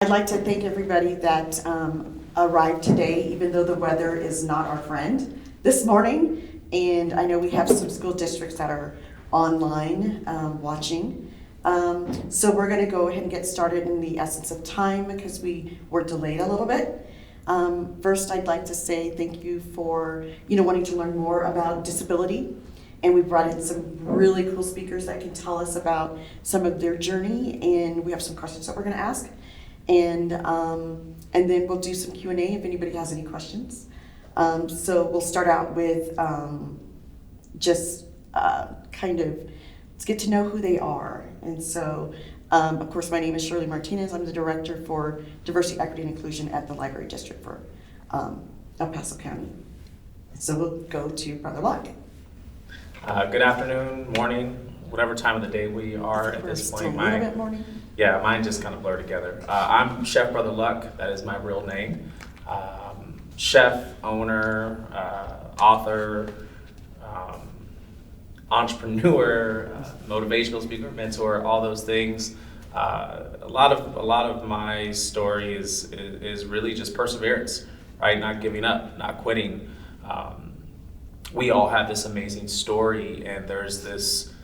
I'd like to thank everybody that arrived today, even though the weather is not our friend this morning. And I know we have some school districts that are online watching. So we're going to go ahead and get started in the essence of time because we were delayed a little bit. First, I'd like to say thank you for wanting to learn more about disability. And we brought in some really cool speakers that can tell us about some of their journey, and we have some questions that we're going to ask. And then we'll do some Q&A if anybody has any questions. So we'll start out with just kind of, let's get to know who they are. And so, of course, my name is Shirley Martinez. I'm the Director for Diversity, Equity, and Inclusion at the Library District for El Paso County. So we'll go to Brother Luck. Good afternoon, morning, whatever time of the day we are at this point. Still a little bit morning. Yeah, mine just kind of blur together. I'm Chef Brother Luck. That is my real name. Chef, owner, author, entrepreneur, motivational speaker, mentor, all those things. A lot of my story is really just perseverance, right? Not giving up, not quitting. We all have this amazing story, and there's this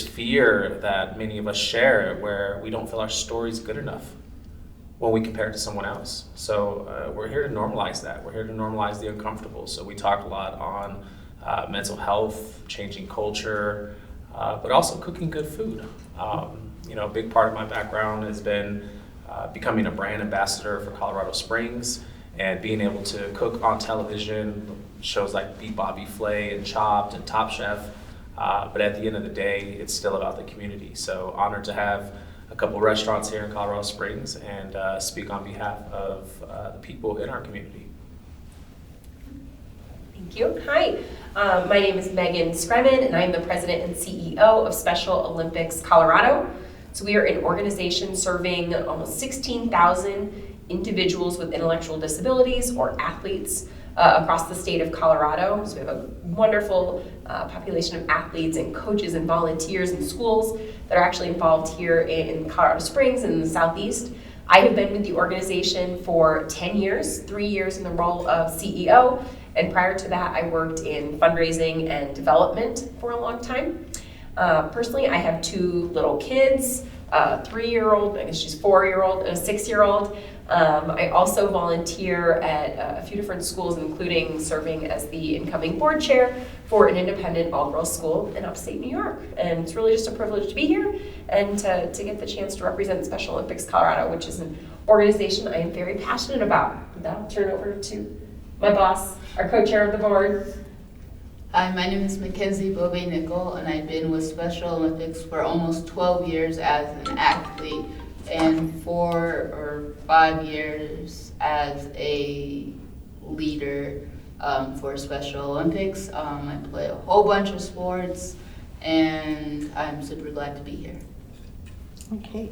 fear that many of us share where we don't feel our story's good enough when we compare it to someone else. So we're here to normalize that. We're here to normalize the uncomfortable. So we talk a lot on mental health, changing culture, but also cooking good food. A big part of my background has been becoming a brand ambassador for Colorado Springs and being able to cook on television, shows like Beat Bobby Flay and Chopped and Top Chef. But at the end of the day, it's still about the community. So honored to have a couple restaurants here in Colorado Springs and speak on behalf of the people in our community. Thank you. Hi, my name is Megan Scremin, and I'm the president and CEO of Special Olympics Colorado. So we are an organization serving almost 16,000 individuals with intellectual disabilities or athletes across the state of Colorado. So we have a wonderful population of athletes and coaches and volunteers and schools that are actually involved here in Colorado Springs and in the Southeast. I have been with the organization for 10 years, 3 years in the role of CEO, and prior to that I worked in fundraising and development for a long time. Personally, I have 2 little kids, a 3-year-old, I guess she's 4-year-old, and a 6-year-old. I also volunteer at a few different schools, including serving as the incoming board chair for an independent all-girls school in upstate New York. And it's really just a privilege to be here and to get the chance to represent Special Olympics Colorado, which is an organization I am very passionate about. With that, I'll turn it over to my boss, our co-chair of the board. Hi, my name is Mackenzie Beauvais-Nikl, and I've been with Special Olympics for almost 12 years as an athlete and 4 or 5 years as a leader for Special Olympics. I play a whole bunch of sports, and I'm super glad to be here. Okay,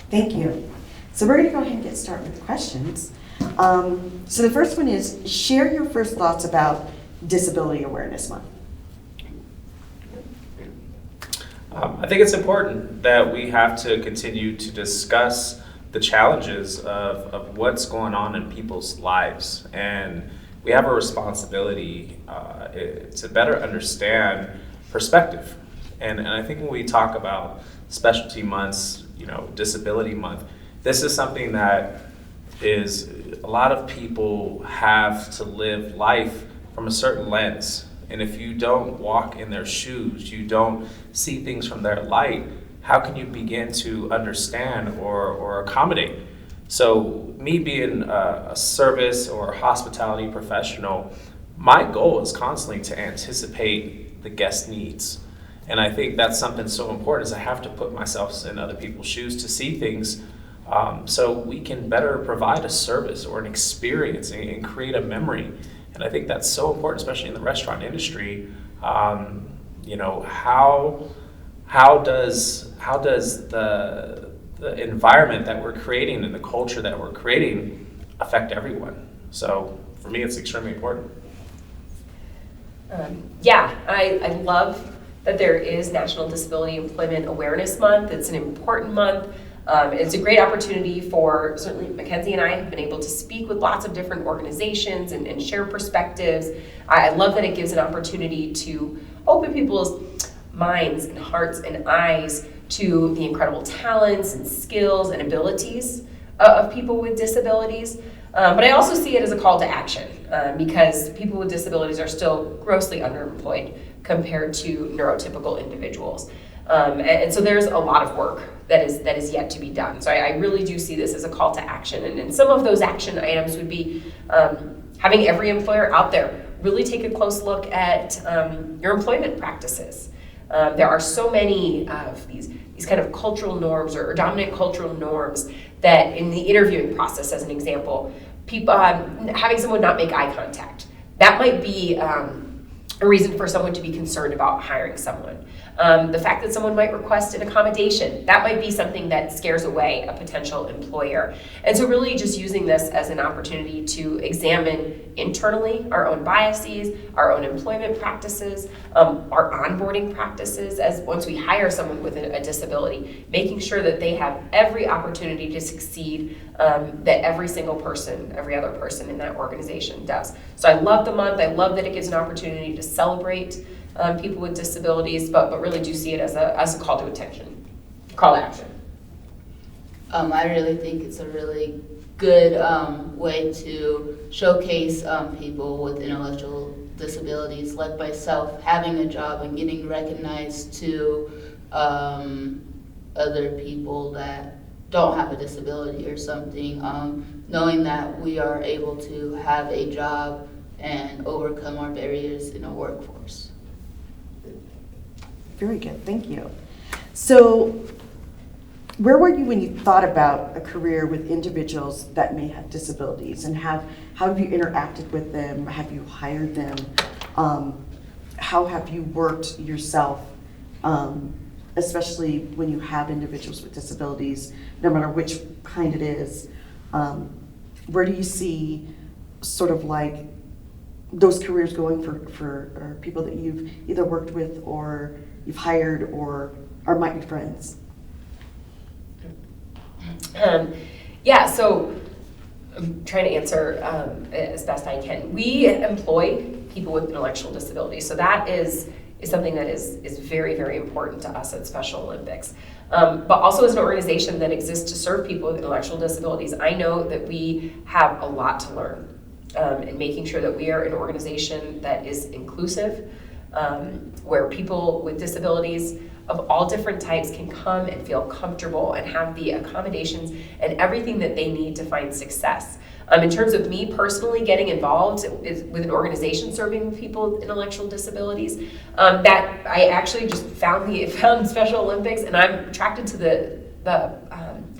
thank you. So we're going to go ahead and get started with questions. So the first one is, share your first thoughts about Disability Awareness Month. I think it's important that we have to continue to discuss the challenges of what's going on in people's lives. And we have a responsibility to better understand perspective. And I think when we talk about specialty months, disability month, this is something that is a lot of people have to live life from a certain lens. And if you don't walk in their shoes, you don't see things from their light, how can you begin to understand or accommodate? So me being a service or hospitality professional, my goal is constantly to anticipate the guest needs. And I think that's something so important is I have to put myself in other people's shoes to see things so we can better provide a service or an experience and create a memory. And I think that's so important, especially in the restaurant industry. How does the environment that we're creating and the culture that we're creating affect everyone? So for me, it's extremely important. I love that there is National Disability Employment Awareness Month. It's an important month. It's a great opportunity for, certainly Mackenzie and I have been able to speak with lots of different organizations and share perspectives. I love that it gives an opportunity to open people's minds and hearts and eyes to the incredible talents and skills and abilities of people with disabilities. But I also see it as a call to action because people with disabilities are still grossly underemployed compared to neurotypical individuals. And so there's a lot of work that is yet to be done. So I really do see this as a call to action. And some of those action items would be having every employer out there really take a close look at your employment practices. There are so many of these kind of cultural norms or dominant cultural norms that in the interviewing process, as an example, people having someone not make eye contact, that might be a reason for someone to be concerned about hiring someone. The fact that someone might request an accommodation, that might be something that scares away a potential employer. And so really just using this as an opportunity to examine internally our own biases, our own employment practices, our onboarding practices, as once we hire someone with a disability, making sure that they have every opportunity to succeed that every single person, every other person in that organization does. So I love the month. I love that it gives an opportunity to celebrate people with disabilities, but really do see it as a call to action. I really think it's a really good way to showcase people with intellectual disabilities, like myself, having a job and getting recognized to other people that don't have a disability or something, knowing that we are able to have a job and overcome our barriers in our workforce. Very good, thank you. So, where were you when you thought about a career with individuals that may have disabilities, and how have you interacted with them? Have you hired them? How have you worked yourself, especially when you have individuals with disabilities, no matter which kind it is? Where do you see sort of like those careers going for people that you've either worked with or you've hired or might be friends? So I'm trying to answer as best I can. We employ people with intellectual disabilities, so that is something that is very, very important to us at Special Olympics. But also as an organization that exists to serve people with intellectual disabilities, I know that we have a lot to learn in making sure that we are an organization that is inclusive, where people with disabilities of all different types can come and feel comfortable and have the accommodations and everything that they need to find success. In terms of me personally getting involved with an organization serving people with intellectual disabilities, that I actually just found Special Olympics, and I'm attracted to the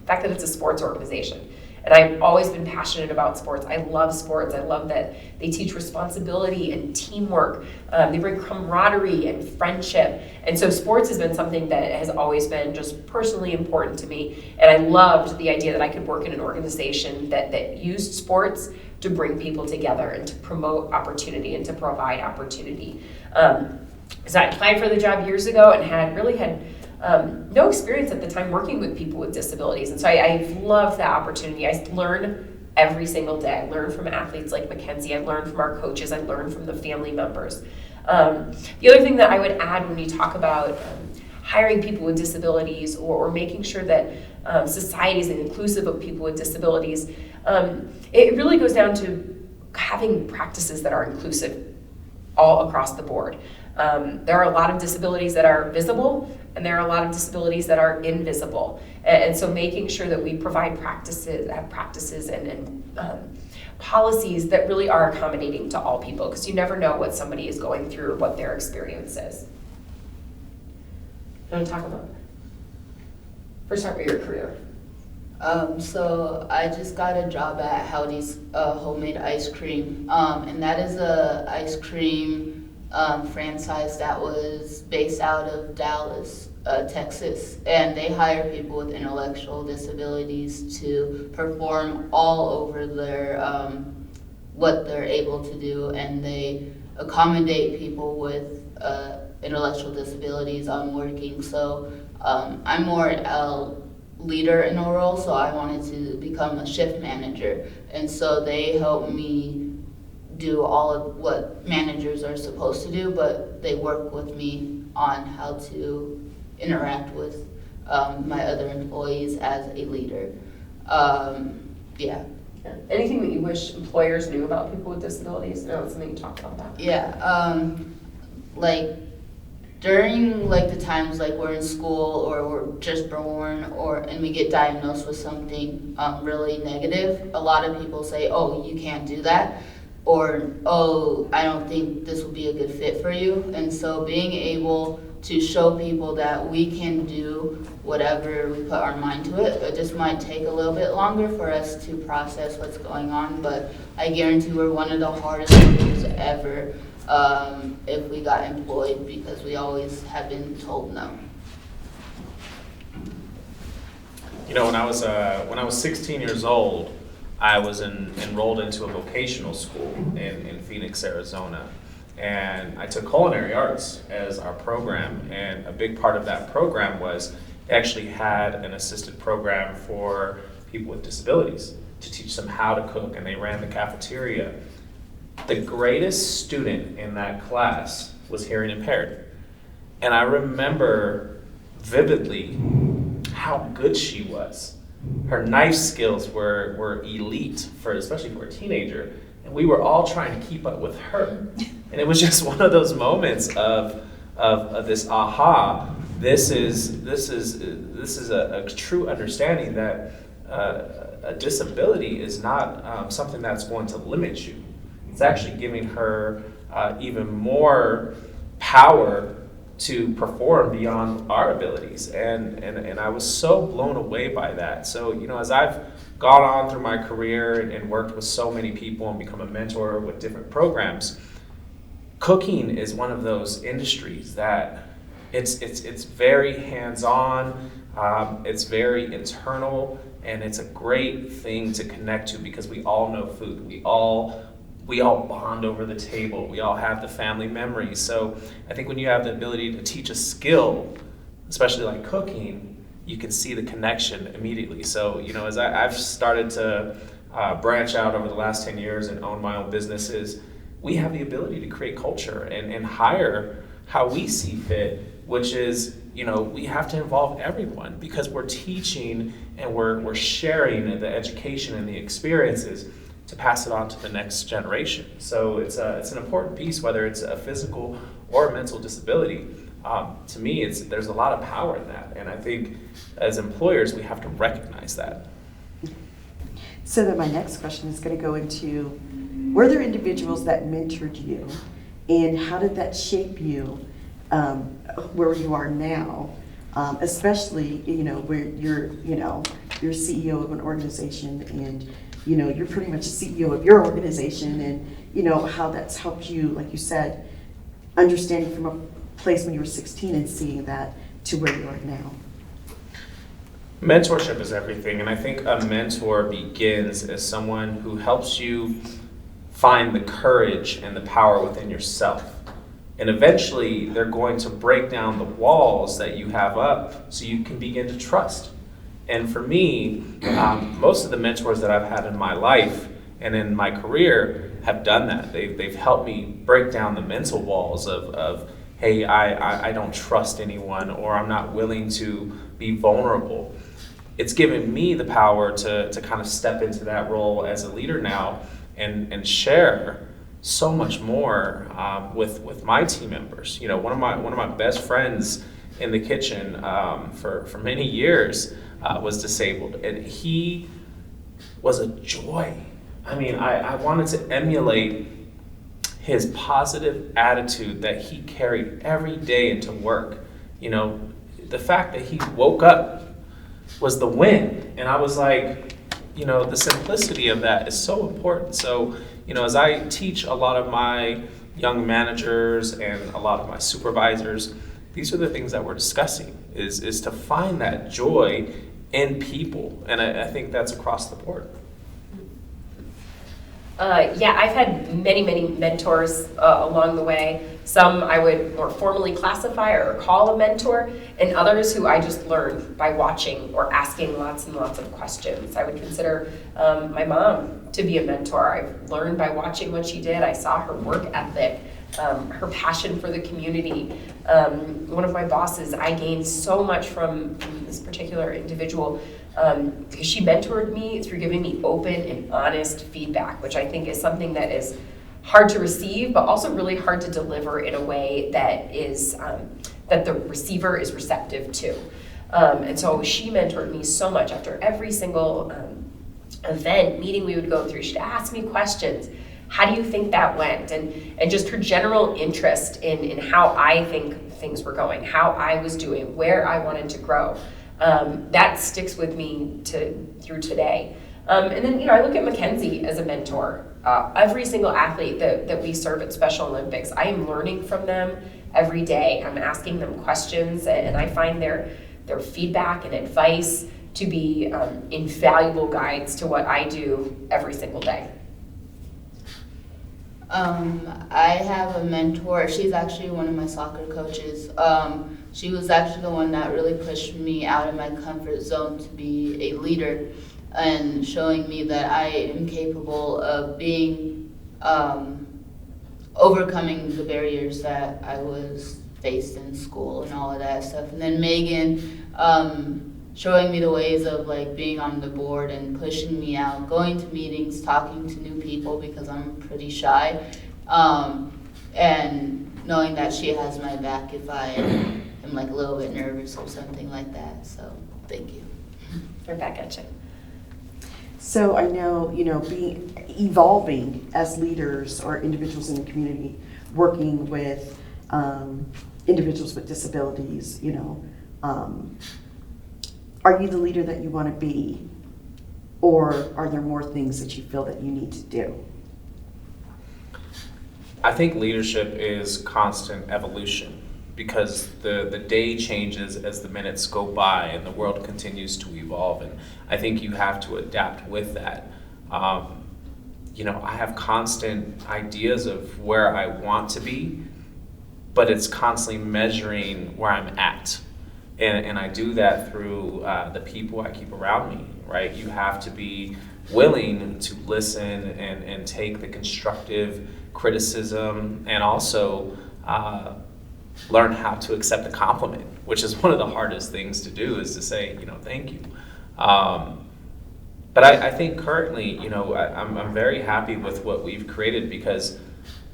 fact that it's a sports organization. And I've always been passionate about sports. I love sports. I love that they teach responsibility and teamwork. They bring camaraderie and friendship. And so sports has been something that has always been just personally important to me. And I loved the idea that I could work in an organization that used sports to bring people together and to promote opportunity and to provide opportunity. So I applied for the job years ago and had no experience at the time working with people with disabilities. And so I love that opportunity. I learn every single day. I learn from athletes like Mackenzie. I learn from our coaches. I learn from the family members. The other thing that I would add when you talk about hiring people with disabilities or making sure that society is inclusive of people with disabilities, it really goes down to having practices that are inclusive all across the board. There are a lot of disabilities that are visible, and there are a lot of disabilities that are invisible. And so making sure that we provide practices and policies that really are accommodating to all people, because you never know what somebody is going through or what their experience is. You want to talk about first start with your career? So I just got a job at Howdy's Homemade Ice Cream, and that is a ice cream franchise that was based out of Dallas, Texas, and they hire people with intellectual disabilities to perform all over their what they're able to do, and they accommodate people with intellectual disabilities on working. So I'm more leader in a role, so I wanted to become a shift manager. And so they helped me do all of what managers are supposed to do, but they work with me on how to interact with my other employees as a leader. Yeah. Anything that you wish employers knew about people with disabilities? I know it's something you talked about. Yeah, like during like the times like we're in school or we're just born and we get diagnosed with something really negative, a lot of people say, oh, you can't do that, or oh, I don't think this would be a good fit for you. And so being able to show people that we can do whatever we put our mind to it. It just might take a little bit longer for us to process what's going on, but I guarantee we're one of the hardest workers ever if we got employed, because we always have been told no. You know, when I was 16 years old, I was enrolled into a vocational school in Phoenix, Arizona. And I took culinary arts as our program, and a big part of that program was actually had an assisted program for people with disabilities to teach them how to cook, and they ran the cafeteria. The greatest student in that class was hearing impaired. And I remember vividly how good she was. Her knife skills were elite, especially for a teenager, and we were all trying to keep up with her. And it was just one of those moments of this aha. This is a true understanding that a disability is not something that's going to limit you. It's actually giving her even more power to perform beyond our abilities. And I was so blown away by that. So, you know, as I've gone on through my career and worked with so many people and become a mentor with different programs, cooking is one of those industries that it's very hands-on, it's very internal, and it's a great thing to connect to because we all know food. We all bond over the table. We all have the family memories. So I think when you have the ability to teach a skill, especially like cooking, you can see the connection immediately. So, you know, as I've started to branch out over the last 10 years and own my own businesses, we have the ability to create culture and hire how we see fit, which is, you know, we have to involve everyone because we're teaching and we're sharing the education and the experiences to pass it on to the next generation. So it's an important piece, whether it's a physical or a mental disability. To me, there's a lot of power in that, and I think as employers we have to recognize that. So then my next question is going to go into, were there individuals that mentored you, and how did that shape you where you are now, especially, you know, where you're CEO of an organization, and you know, you're pretty much CEO of your organization, and you know how that's helped you, like you said, understanding from a place when you were 16 and seeing that to where you are now. Mentorship is everything, and I think a mentor begins as someone who helps you find the courage and the power within yourself. And eventually, they're going to break down the walls that you have up so you can begin to trust. And for me, most of the mentors that I've had in my life and in my career have done that. They've helped me break down the mental walls of hey, I don't trust anyone, or I'm not willing to be vulnerable. It's given me the power to kind of step into that role as a leader now and share so much more with my team members. You know, one of my best friends in the kitchen for many years was disabled, and he was a joy. I mean, I wanted to emulate his positive attitude that he carried every day into work. You know, the fact that he woke up was the win, and I was like, you know, the simplicity of that is so important. So, you know, as I teach a lot of my young managers and a lot of my supervisors, these are the things that we're discussing, is to find that joy in people, and I think that's across the board. Yeah, I've had many mentors along the way. Some I would more formally classify or call a mentor, and others who I just learned by watching or asking lots and lots of questions. I would consider my mom to be a mentor. I've learned by watching what she did. I saw her work ethic, her passion for the community. One of my bosses, I gained so much from this particular individual because she mentored me through giving me open and honest feedback, which I think is something that is hard to receive, but also really hard to deliver in a way that is that the receiver is receptive to. And so she mentored me so much. After every single event, meeting we would go through, she'd ask me questions. How do you think that went? And just her general interest in how I think things were going, how I was doing, where I wanted to grow. That sticks with me through today. And then, I look at Mackenzie as a mentor. Every single athlete that we serve at Special Olympics, I am learning from them every day. I'm asking them questions, and I find their feedback and advice to be invaluable guides to what I do every single day. I have a mentor. She's actually one of my soccer coaches. She was actually the one that really pushed me out of my comfort zone to be a leader and showing me that I am capable of being, overcoming the barriers that I was faced in school and all of that stuff. And then Megan, showing me the ways of being on the board and pushing me out, going to meetings, talking to new people because I'm pretty shy, and knowing that she has my back if I am a little bit nervous or something like that. So thank you. Right back at you. So I know, evolving as leaders or individuals in the community, working with individuals with disabilities, are you the leader that you want to be, or are there more things that you feel that you need to do? I think leadership is constant evolution because the day changes as the minutes go by and the world continues to evolve, and I think you have to adapt with that. I have constant ideas of where I want to be, but it's constantly measuring where I'm at. And I do that through the people I keep around me, right? You have to be willing to listen and take the constructive criticism and also learn how to accept a compliment, which is one of the hardest things to do, is to say, thank you. But I think currently, I'm very happy with what we've created because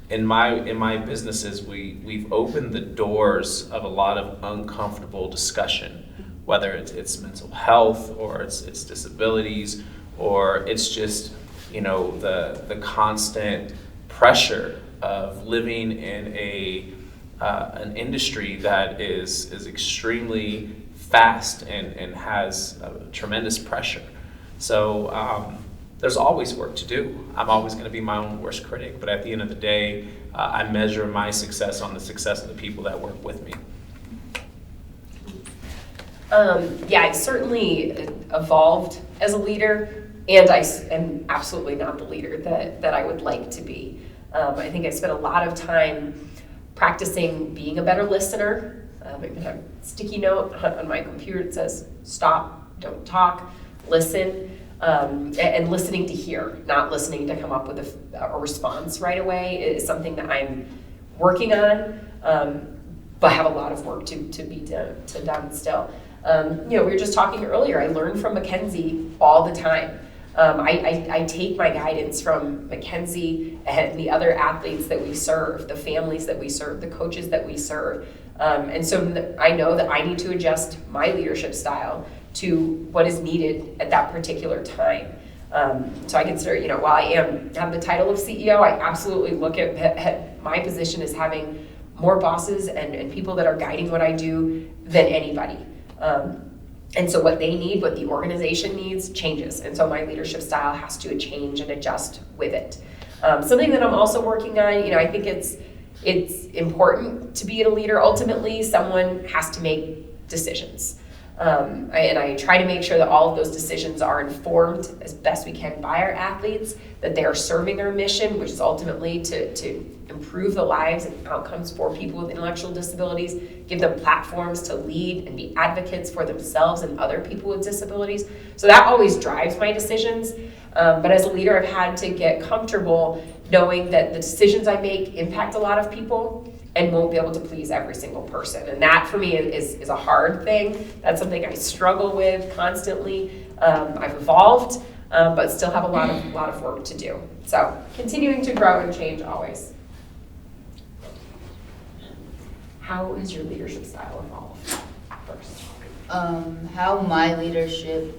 in my businesses, we've opened the doors of a lot of uncomfortable discussion, whether it's mental health or it's disabilities or it's just the constant pressure of living in an industry that is extremely fast and has tremendous pressure. So there's always work to do. I'm always going to be my own worst critic, but at the end of the day, I measure my success on the success of the people that work with me. I've certainly evolved as a leader, and I am absolutely not the leader that I would like to be. I think I spent a lot of time practicing being a better listener. I even have a sticky note on my computer that says, stop, don't talk, listen. And listening to hear, not listening to come up with a response right away is something that I'm working on, but have a lot of work to be done still. We were just talking earlier, I learn from Mackenzie all the time. I take my guidance from Mackenzie and the other athletes that we serve, the families that we serve, the coaches that we serve. And so I know that I need to adjust my leadership style to what is needed at that particular time. So I consider, while I have the title of CEO, I absolutely look at my position as having more bosses and people that are guiding what I do than anybody. And so what they need, what the organization needs, changes. And so my leadership style has to change and adjust with it. Something that I'm also working on, I think it's important to be a leader. Ultimately, someone has to make decisions. And I try to make sure that all of those decisions are informed as best we can by our athletes, that they are serving our mission, which is ultimately to improve the lives and outcomes for people with intellectual disabilities, give them platforms to lead and be advocates for themselves and other people with disabilities. So that always drives my decisions. But as a leader, I've had to get comfortable knowing that the decisions I make impact a lot of people and won't be able to please every single person. And that for me is a hard thing. That's something I struggle with constantly. I've evolved, but still have a lot of work to do. So continuing to grow and change always. How has your leadership style evolved first? How my leadership,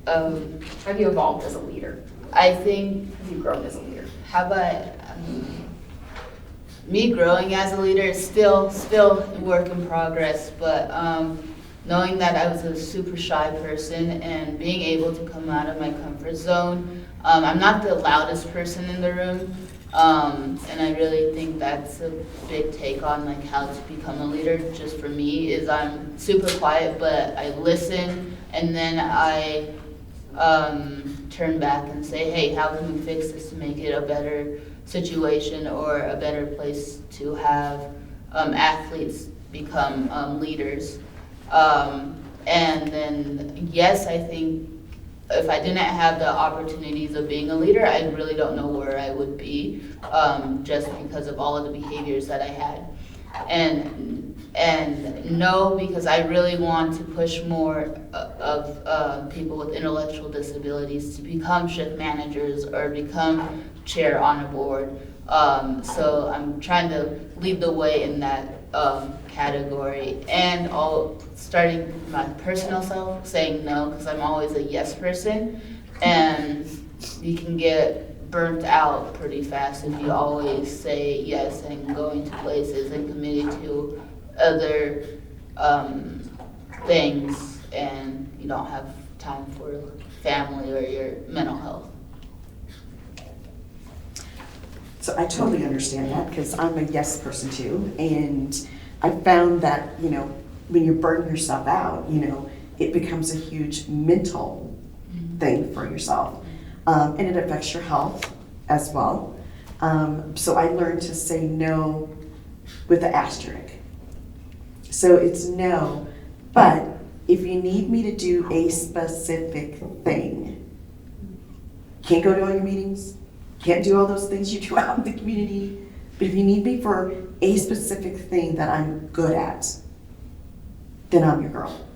Have you evolved as a leader? I think, Have you grown as a leader? how about me growing as a leader is still a work in progress, but knowing that I was a super shy person and being able to come out of my comfort zone. I'm not the loudest person in the room, and I really think that's a big take on like how to become a leader. Just for me is I'm super quiet, but I listen, and then I turn back and say, hey, how can we fix this to make it a better situation or a better place to have athletes become leaders. And then, yes, I think if I didn't have the opportunities of being a leader, I really don't know where I would be, just because of all of the behaviors that I had. And no, because I really want to push more of people with intellectual disabilities to become shift managers or become chair on a board. So I'm trying to lead the way in that category, and starting my personal self, saying no, because I'm always a yes person, and you can get burnt out pretty fast if you always say yes and going to places and committing to other things, and you don't have time for family or your mental health. So I totally understand that, because I'm a yes person too, and I found that, when you burn yourself out, it becomes a huge mental thing for yourself, and it affects your health as well. So I learned to say no with the asterisk. So it's no, but if you need me to do a specific thing, can't go to all your meetings, can't do all those things you do out in the community, but if you need me for a specific thing that I'm good at, then I'm your girl.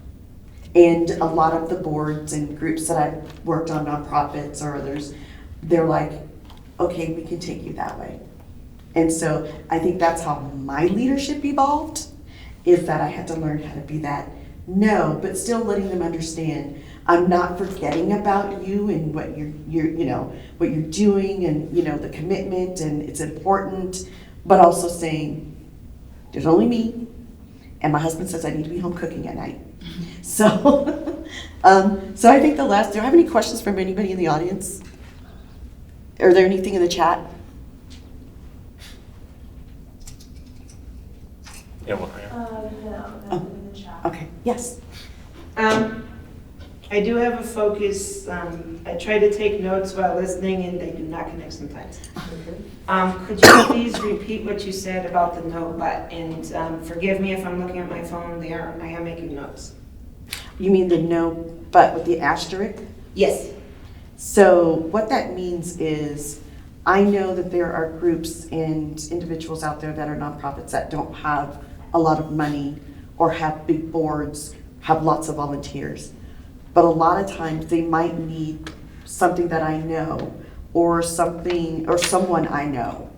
And a lot of the boards and groups that I've worked on, nonprofits or others, they're like, okay, we can take you that way. And so I think that's how my leadership evolved, is that I had to learn how to be that no, but still letting them understand I'm not forgetting about you and what what you're doing, and the commitment, and it's important, but also saying there's only me, and my husband says I need to be home cooking at night. So, so I think do I have any questions from anybody in the audience? Are there anything in the chat? Yeah, well, No, nothing in the chat. Okay, yes. I do have a focus. I try to take notes while listening, and they do not connect sometimes. Could you please repeat what you said about the no but? And forgive me if I'm looking at my phone. I am making notes. You mean the no but with the asterisk? Yes. So what that means is, I know that there are groups and individuals out there that are nonprofits that don't have a lot of money or have big boards, have lots of volunteers. But a lot of times they might need something that I know, or something, or someone I know,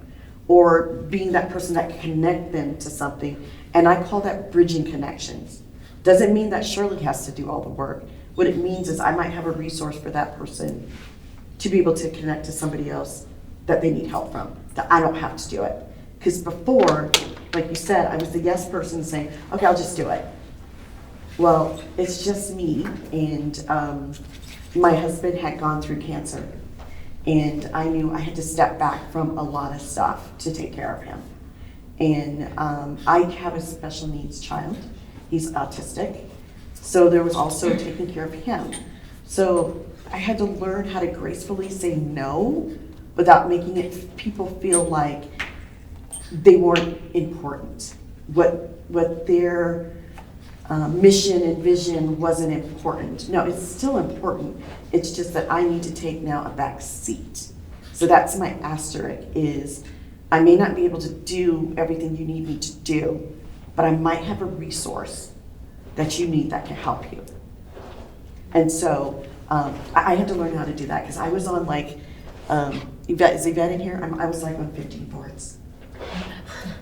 or being that person that can connect them to something. And I call that bridging connections. Doesn't mean that Shirley has to do all the work. What it means is I might have a resource for that person to be able to connect to somebody else that they need help from, that I don't have to do it. Because before, like you said, I was the yes person saying, okay, I'll just do it. Well, it's just me, and my husband had gone through cancer, and I knew I had to step back from a lot of stuff to take care of him. And I have a special needs child. He's autistic, So there was also taking care of him. So I had to learn how to gracefully say no without making it people feel like they weren't important. What their mission and vision wasn't important. No, it's still important. It's just that I need to take now a back seat. So that's my asterisk is I may not be able to do everything you need me to do, but I might have a resource that you need that can help you. And so I had to learn how to do that because I was on like, Yvette, is Yvette in here? I was like on 15 boards.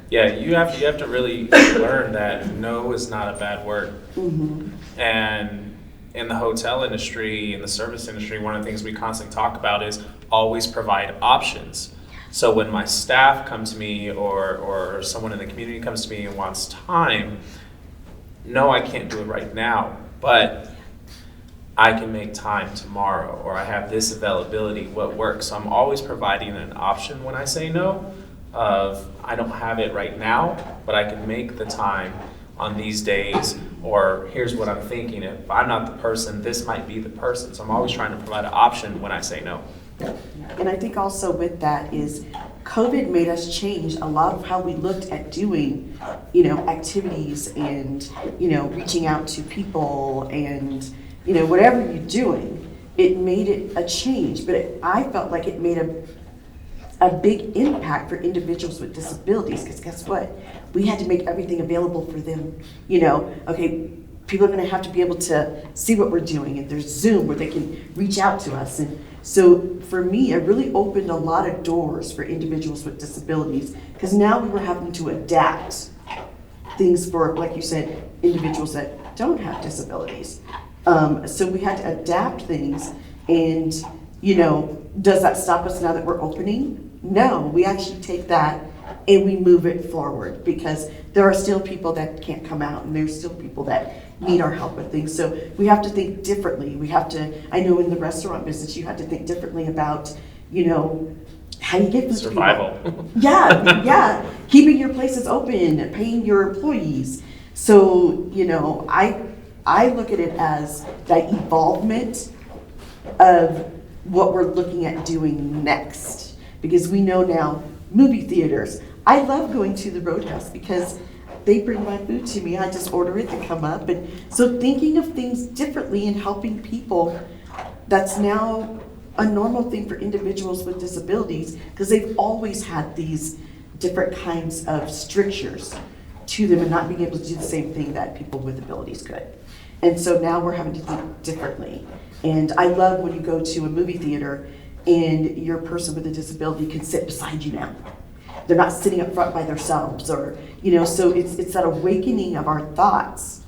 Yeah, you have to really learn that no is not a bad word. Mm-hmm. And in the hotel industry, in the service industry, one of the things we constantly talk about is always provide options. So when my staff come to me or someone in the community comes to me and wants time, no, I can't do it right now, but I can make time tomorrow, or I have this availability, what works. So I'm always providing an option when I say no. Of I don't have it right now, but I can make the time on these days, or here's what I'm thinking. If I'm not the person, this might be the person. So I'm always trying to provide an option when I say no. And I think also with that is COVID made us change a lot of how we looked at doing, activities and, reaching out to people and, whatever you're doing. It made it a change, but I felt like it made a big impact for individuals with disabilities, because guess what? We had to make everything available for them. Okay, people are gonna have to be able to see what we're doing, and there's Zoom where they can reach out to us. And so for me, it really opened a lot of doors for individuals with disabilities, because now we were having to adapt things for, like you said, individuals that don't have disabilities. So we had to adapt things, and does that stop us now that we're opening? No, we actually take that and we move it forward, because there are still people that can't come out, and there's still people that need our help with things. So we have to think differently. I know in the restaurant business, you have to think differently about, how you get food to Survival. people. Yeah, keeping your places open, paying your employees. So, I look at it as the evolvement of what we're looking at doing next, because we know now movie theaters. I love going to the Roadhouse because they bring my food to me. I just order it to come up. And so thinking of things differently and helping people, that's now a normal thing for individuals with disabilities, because they've always had these different kinds of strictures to them and not being able to do the same thing that people with abilities could. And so now we're having to think differently. And I love when you go to a movie theater and your person with a disability can sit beside you now. They're not sitting up front by themselves, or, so it's that awakening of our thoughts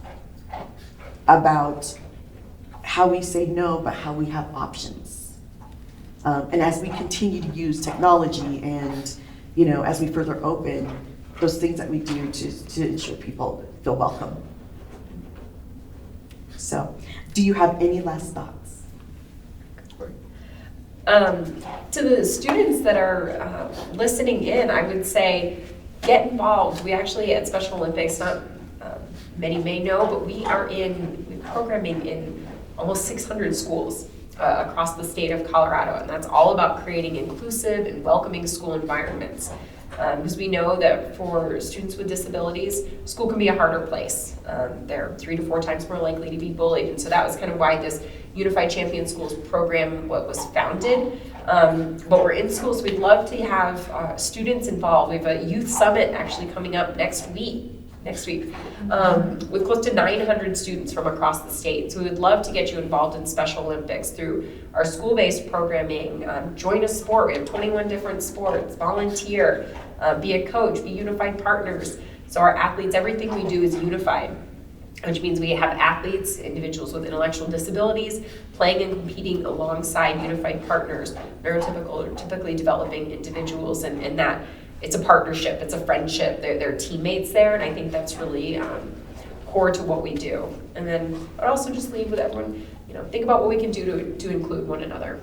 about how we say no, but how we have options. And as we continue to use technology and, as we further open, those things that we do to ensure people feel welcome. So, do you have any last thoughts? To the students that are listening in, I would say get involved. We actually at Special Olympics, not many may know, but we're programming in almost 600 schools across the state of Colorado, and that's all about creating inclusive and welcoming school environments. Because we know that for students with disabilities, school can be a harder place. They're 3 to 4 times more likely to be bullied, and so that was kind of why this Unified Champion Schools program was founded. But we're in schools. We'd love to have students involved. We have a youth summit actually coming up next week, with close to 900 students from across the state. So we would love to get you involved in Special Olympics through our school-based programming. Join a sport. We have 21 different sports. Volunteer, be a coach, be unified partners. So our athletes, everything we do is unified, which means we have athletes, individuals with intellectual disabilities, playing and competing alongside unified partners, neurotypical or typically developing individuals, and that it's a partnership, it's a friendship, they're teammates there, and I think that's really core to what we do. And then I'd also just leave with everyone, think about what we can do to include one another.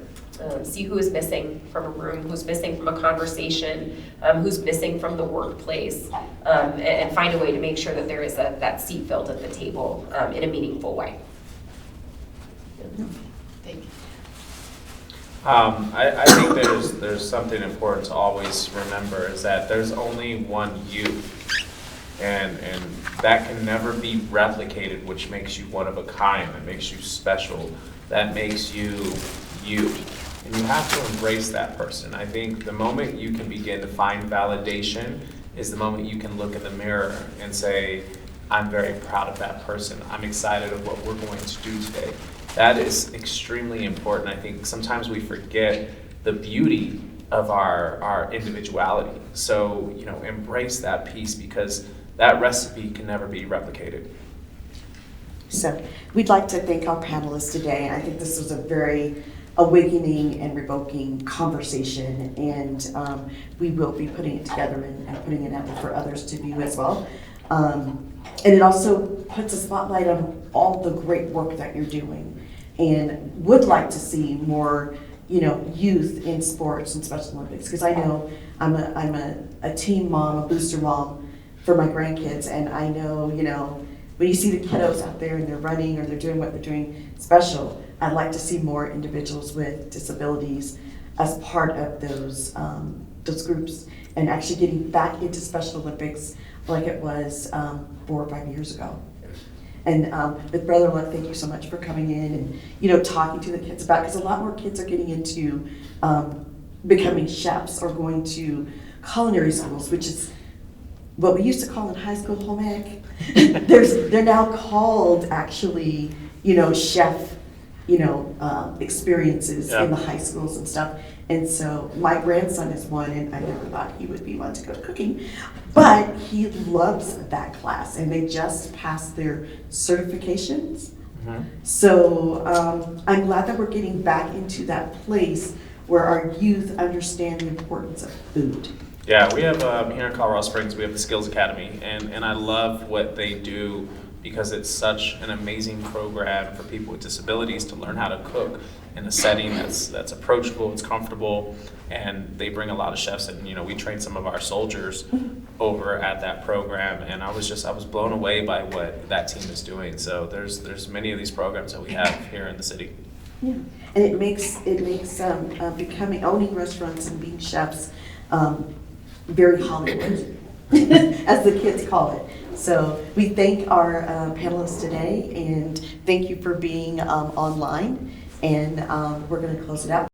see who is missing from a room, who's missing from a conversation, who's missing from the workplace, and find a way to make sure that there is that seat filled at the table in a meaningful way. Thank you. I think there's something important to always remember is that there's only one you, and that can never be replicated, which makes you one of a kind, that makes you special, that makes you you. And you have to embrace that person. I think the moment you can begin to find validation is the moment you can look in the mirror and say, I'm very proud of that person. I'm excited of what we're going to do today. That is extremely important. I think sometimes we forget the beauty of our individuality. So, embrace that piece, because that recipe can never be replicated. So we'd like to thank our panelists today. I think this was a very awakening and revoking conversation, and we will be putting it together and putting it out for others to view as well. And it also puts a spotlight on all the great work that you're doing, and would like to see more, youth in sports and Special Olympics, because I know I'm a team mom, a booster mom for my grandkids, and I know, when you see the kiddos out there and they're running or they're doing what they're doing special, I'd like to see more individuals with disabilities as part of those groups, and actually getting back into Special Olympics like it was 4 or 5 years ago. And with BrotherLuck, thank you so much for coming in and talking to the kids about, because a lot more kids are getting into becoming chefs or going to culinary schools, which is what we used to call in high school home ec. They're now called actually chef experiences in the high schools and stuff. And so my grandson is one, and I never thought he would be one to go to cooking, but he loves that class, and they just passed their certifications. Mm-hmm. So I'm glad that we're getting back into that place where our youth understand the importance of food. Yeah, we have here in Colorado Springs, we have the Skills Academy, and I love what they do, because it's such an amazing program for people with disabilities to learn how to cook in a setting that's approachable, it's comfortable, and they bring a lot of chefs in. We train some of our soldiers over at that program, and I was blown away by what that team is doing. So there's many of these programs that we have here in the city. Yeah, and it makes owning restaurants and being chefs very Hollywood, as the kids call it. So we thank our panelists today, and thank you for being online, and we're going to close it out.